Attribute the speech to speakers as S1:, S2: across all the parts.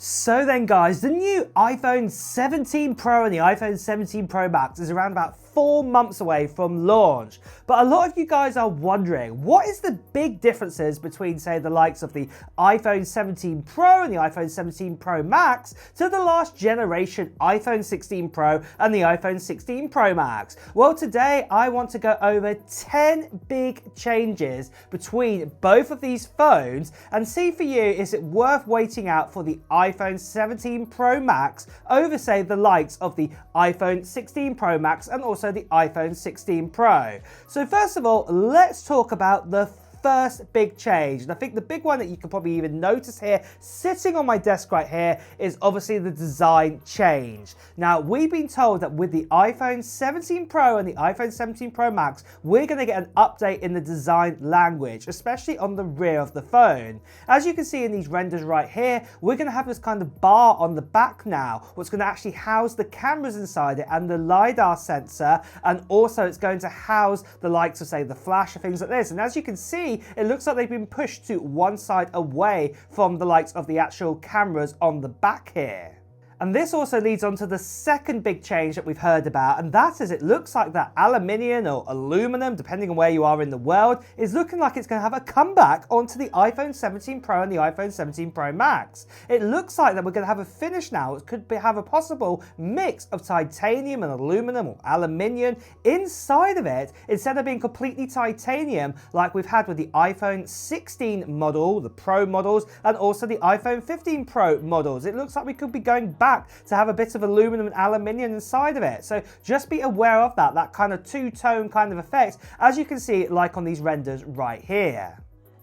S1: So then guys, the new iPhone 17 Pro and the iPhone 17 Pro Max is around about 4 months away from launch. But a lot of you guys are wondering, what is the big differences between, say, the likes of the iPhone 17 Pro and the iPhone 17 Pro Max to the last generation iPhone 16 Pro and the iPhone 16 Pro Max? Well, today I want to go over 10 big changes between both of these phones and see for you, is it worth waiting out for the iPhone 17 Pro Max over, say, the likes of the iPhone 16 Pro Max and also the iPhone 16 Pro. So first of all, let's talk about the first big change, and I think the big one that you can probably even notice here sitting on my desk right here is obviously the design change. Now, we've been told that with the iPhone 17 Pro and the iPhone 17 Pro Max, we're going to get an update in the design language, especially on the rear of the phone. As you can see in these renders right here, we're going to have this kind of bar on the back now, what's going to actually house the cameras inside it and the LiDAR sensor, and also it's going to house the likes of, say, the flash or things like this. And as you can see, it looks like they've been pushed to one side away from the likes of the actual cameras on the back here. And this also leads on to the second big change that we've heard about, and that is it looks like that aluminium or aluminum, depending on where you are in the world, is looking like it's going to have a comeback onto the iPhone 17 Pro and the iPhone 17 Pro Max. It looks like that we're going to have a finish now. It could have a possible mix of titanium and aluminum or aluminium inside of it, instead of being completely titanium like we've had with the iPhone 16 model, the Pro models, and also the iPhone 15 Pro models. It looks like we could be going back to have a bit of aluminum and aluminium inside of it. So just be aware of that kind of two-tone kind of effect, as you can see like on these renders right here.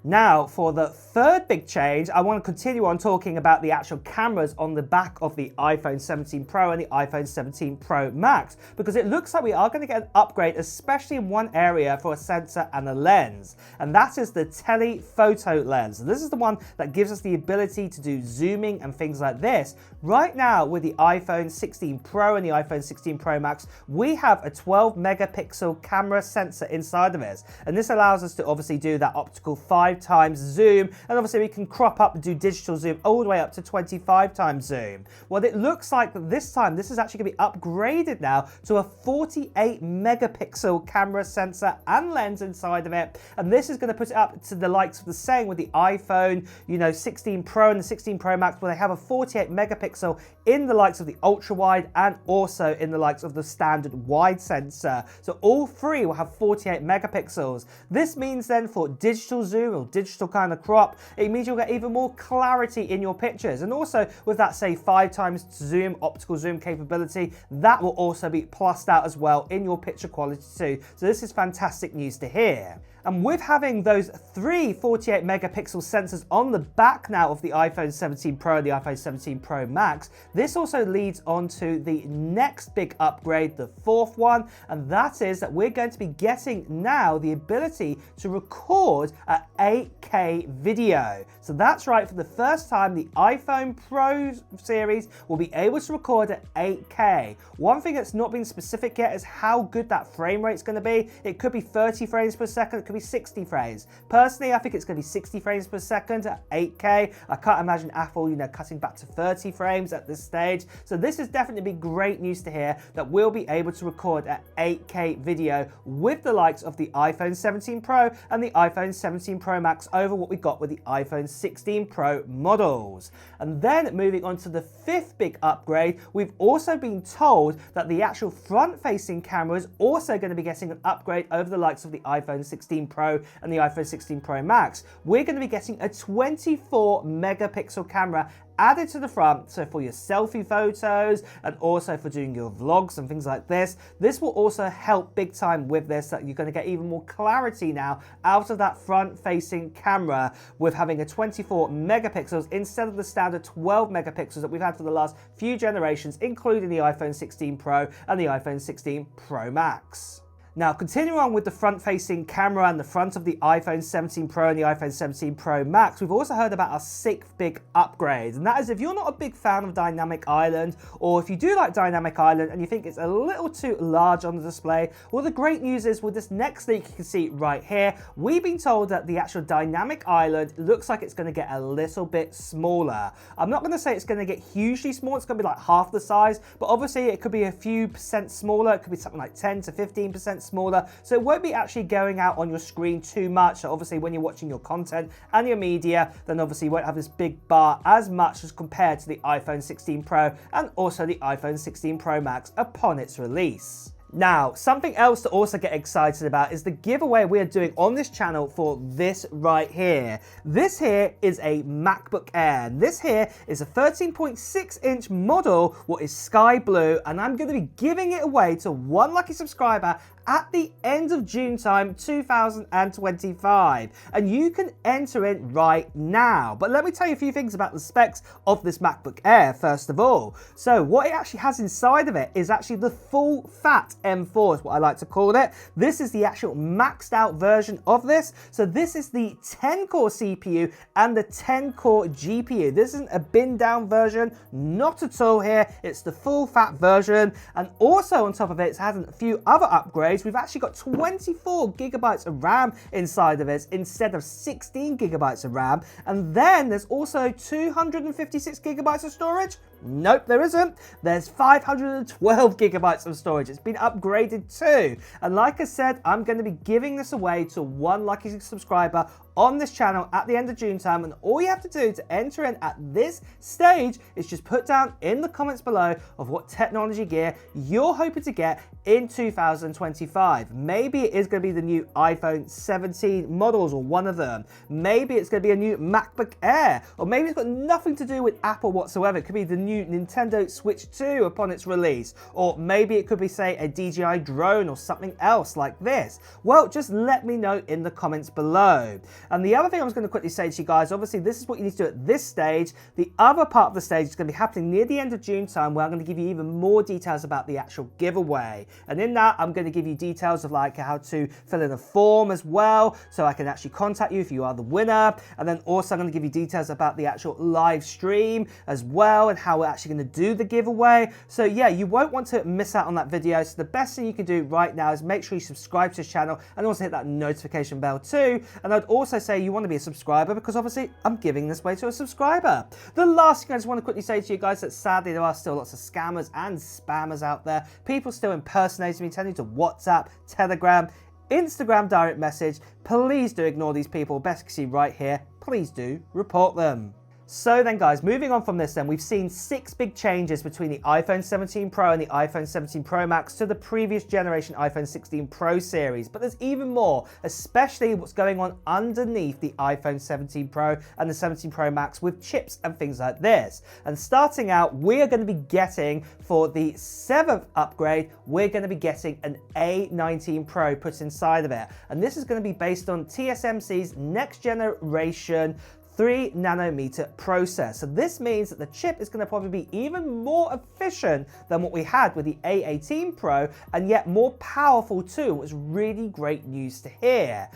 S1: Now, for the third big change, I want to continue on talking about the actual cameras on the back of the iPhone 17 Pro and the iPhone 17 Pro Max, because it looks like we are going to get an upgrade, especially in one area for a sensor and a lens, and that is the telephoto lens. This is the one that gives us the ability to do zooming and things like this. Right now, with the iPhone 16 Pro and the iPhone 16 Pro Max, we have a 12 megapixel camera sensor inside of it, and this allows us to obviously do that optical 5 times zoom, and obviously we can crop up and do digital zoom all the way up to 25 times zoom. Well, it looks like this time this is actually going to be upgraded now to a 48 megapixel camera sensor and lens inside of it, and this is going to put it up to the likes of the same with the iPhone 16 Pro and the 16 Pro Max, where they have a 48 megapixel in the likes of the ultra wide and also in the likes of the standard wide sensor. So all three will have 48 megapixels. This means then for digital zoom or digital kind of crop, it means you'll get even more clarity in your pictures. And also with that, say, 5 times zoom, optical zoom capability, that will also be plussed out as well in your picture quality too. So this is fantastic news to hear. And with having those 3 48 megapixel sensors on the back now of the iPhone 17 Pro and the iPhone 17 Pro Max, this also leads on to the next big upgrade, the fourth one, and that is that we're going to be getting now the ability to record at 8K video. So that's right, for the first time, the iPhone Pro series will be able to record at 8K. One thing that's not been specific yet is how good that frame rate is going to be. It could be 30 frames per second, it could be 60 frames. Personally, I think it's going to be 60 frames per second at 8K. I can't imagine Apple, cutting back to 30 frames at this stage. So this is definitely great news to hear, that we'll be able to record at 8K video with the likes of the iPhone 17 Pro and the iPhone 17 Pro Max over what we got with the iPhone 16 Pro models. And then moving on to the fifth big upgrade, we've also been told that the actual front-facing camera is also going to be getting an upgrade over the likes of the iPhone 16 Pro and the iPhone 16 Pro Max. We're going to be getting a 24 megapixel camera added to the front, so for your selfie photos and also for doing your vlogs and things like this. This will also help big time with this, that you're going to get even more clarity now out of that front-facing camera with having a 24 megapixels instead of the standard 12 megapixels that we've had for the last few generations, including the iPhone 16 Pro and the iPhone 16 Pro Max. Now, continuing on with the front-facing camera and the front of the iPhone 17 Pro and the iPhone 17 Pro Max, we've also heard about our sixth big upgrade, and that is if you're not a big fan of Dynamic Island, or if you do like Dynamic Island and you think it's a little too large on the display, well, the great news is with this next leak you can see right here, we've been told that the actual Dynamic Island looks like it's going to get a little bit smaller. I'm not going to say it's going to get hugely small, it's going to be like half the size, but obviously it could be a few percent smaller, it could be something like 10 to 15% smaller, so it won't be actually going out on your screen too much. So obviously when you're watching your content and your media, then obviously you won't have this big bar as much as compared to the iPhone 16 Pro and also the iPhone 16 Pro Max upon its release. Now, something else to also get excited about is the giveaway we are doing on this channel for this right here. This here is a MacBook Air. This here is a 13.6-inch model, what is sky blue, and I'm going to be giving it away to one lucky subscriber at the end of June time 2025, and you can enter it right now. But let me tell you a few things about the specs of this MacBook Air first of all. So what it actually has inside of it is actually the full fat M4 is what I like to call it. This is the actual maxed out version of this. So this is the 10-core CPU and the 10-core GPU. This isn't a bin down version, not at all here. It's the full fat version, and also on top of it, it's had a few other upgrades. We've actually got 24 gigabytes of RAM inside of it instead of 16 gigabytes of RAM. And then there's also 256 gigabytes of storage. Nope, there isn't. There's 512 gigabytes of storage. It's been upgraded too. And like I said, I'm going to be giving this away to one lucky subscriber on this channel at the end of June time, and all you have to do to enter in at this stage is just put down in the comments below of what technology gear you're hoping to get in 2025. Maybe it is going to be the new iPhone 17 models or one of them. Maybe it's going to be a new MacBook Air, or maybe it's got nothing to do with Apple whatsoever. It could be the new Nintendo Switch 2 upon its release, or maybe it could be, say, a DJI drone or something else like this. Well, just let me know in the comments below. And the other thing I was going to quickly say to you guys, obviously this is what you need to do at this stage. The other part of the stage is going to be happening near the end of June time, where I'm going to give you even more details about the actual giveaway. And in that, I'm going to give you details of like how to fill in a form as well, so I can actually contact you if you are the winner. And then also I'm going to give you details about the actual live stream as well, and how we're actually going to do the giveaway. So yeah, you won't want to miss out on that video. So the best thing you can do right now is make sure you subscribe to this channel and also hit that notification bell too. And I'd also say you want to be a subscriber, because obviously I'm giving this away to a subscriber. The last thing I just want to quickly say to you guys, that sadly there are still lots of scammers and spammers out there. People still impersonating me, telling you to WhatsApp, Telegram, Instagram direct message. Please do ignore these people. Best you see right here. Please do report them. So then guys, moving on from this then, we've seen 6 big changes between the iPhone 17 Pro and the iPhone 17 Pro Max to the previous generation iPhone 16 Pro series. But there's even more, especially what's going on underneath the iPhone 17 Pro and the 17 Pro Max with chips and things like this. And starting out, we are going to be getting, for the 7th upgrade, we're going to be getting an A19 Pro put inside of it. And this is going to be based on TSMC's next generation 3 nanometer process. So this means that the chip is going to probably be even more efficient than what we had with the A18 Pro, and yet more powerful too. It was really great news to hear.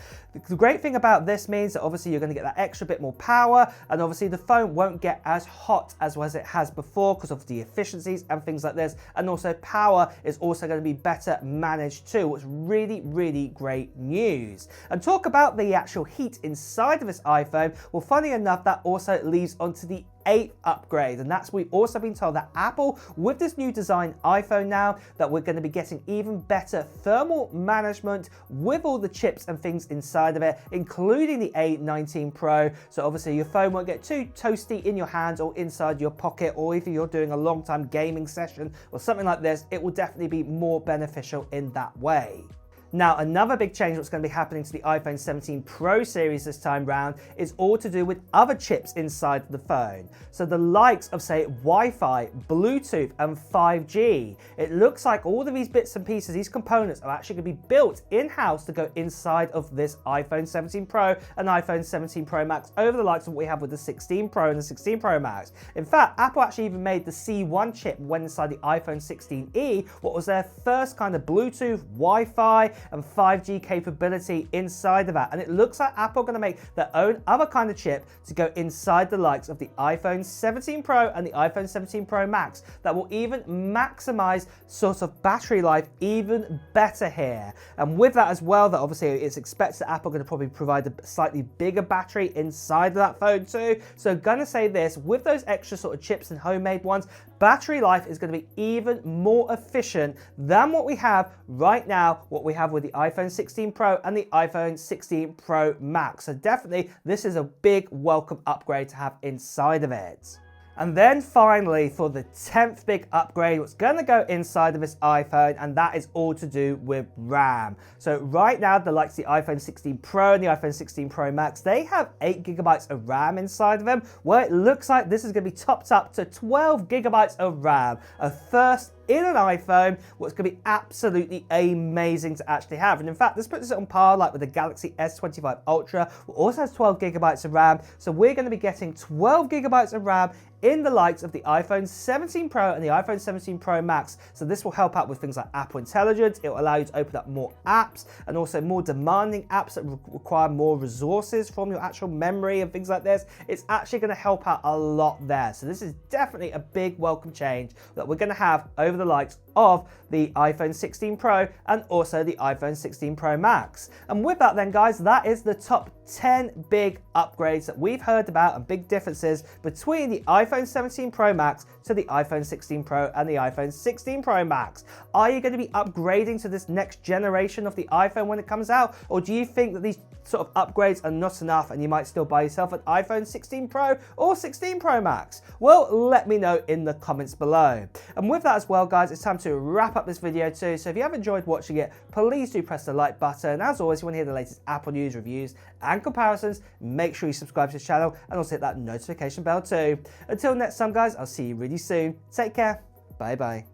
S1: The great thing about this means that obviously you're going to get that extra bit more power, and obviously the phone won't get as hot as it has before because of the efficiencies and things like this. And also power is also going to be better managed too, which is really, really great news. And talk about the actual heat inside of this iPhone. Well, funny enough, that also leads onto the 8th upgrade, and that's, we've also been told that Apple, with this new design iPhone now, that we're going to be getting even better thermal management with all the chips and things inside of it, including the A19 Pro. So obviously your phone won't get too toasty in your hands or inside your pocket, or if you're doing a long time gaming session or something like this, it will definitely be more beneficial in that way. Now, another big change that's going to be happening to the iPhone 17 Pro series this time round is all to do with other chips inside the phone. So the likes of, say, Wi-Fi, Bluetooth, and 5G. It looks like all of these bits and pieces, these components, are actually going to be built in-house to go inside of this iPhone 17 Pro and iPhone 17 Pro Max, over the likes of what we have with the 16 Pro and the 16 Pro Max. In fact, Apple actually even made the C1 chip went inside the iPhone 16e, what was their first kind of Bluetooth, Wi-Fi, and 5G capability inside of that. And it looks like Apple are going to make their own other kind of chip to go inside the likes of the iPhone 17 Pro and the iPhone 17 Pro Max that will even maximize sort of battery life even better here. And with that as well, that obviously it's expected that Apple are going to probably provide a slightly bigger battery inside of that phone too. So gonna say this, with those extra sort of chips and homemade ones, battery life is going to be even more efficient than what we have right now, what we have with the iPhone 16 Pro and the iPhone 16 Pro Max. So definitely this is a big welcome upgrade to have inside of it. And then finally, for the 10th big upgrade, what's going to go inside of this iPhone, and that is all to do with RAM. So right now, the likes of the iPhone 16 Pro and the iPhone 16 Pro Max, they have 8 gigabytes of RAM inside of them, where it looks like this is going to be topped up to 12 gigabytes of RAM, a first in an iPhone, what's going to be absolutely amazing to actually have. And in fact, this puts it on par like with the Galaxy S25 Ultra, which also has 12 gigabytes of RAM. So we're going to be getting 12 gigabytes of RAM in the likes of the iPhone 17 Pro and the iPhone 17 Pro Max. So this will help out with things like Apple Intelligence. It will allow you to open up more apps and also more demanding apps that require more resources from your actual memory and things like this. It's actually going to help out a lot there. So this is definitely a big welcome change that we're going to have over the likes of the iPhone 16 Pro and also the iPhone 16 Pro Max. And with that then guys, that is the top 10 big upgrades that we've heard about and big differences between the iPhone 17 Pro Max to the iPhone 16 Pro and the iPhone 16 Pro Max. Are you going to be upgrading to this next generation of the iPhone when it comes out? Or do you think that these sort of upgrades are not enough and you might still buy yourself an iPhone 16 Pro or 16 Pro Max? Well, let me know in the comments below. And with that as well guys, it's time to wrap up this video too. So if you have enjoyed watching it, please do press the like button. As always, if you want to hear the latest Apple news, reviews and comparisons, make sure you subscribe to the channel and also hit that notification bell too. Until next time guys, I'll see you really soon. Take care. Bye bye.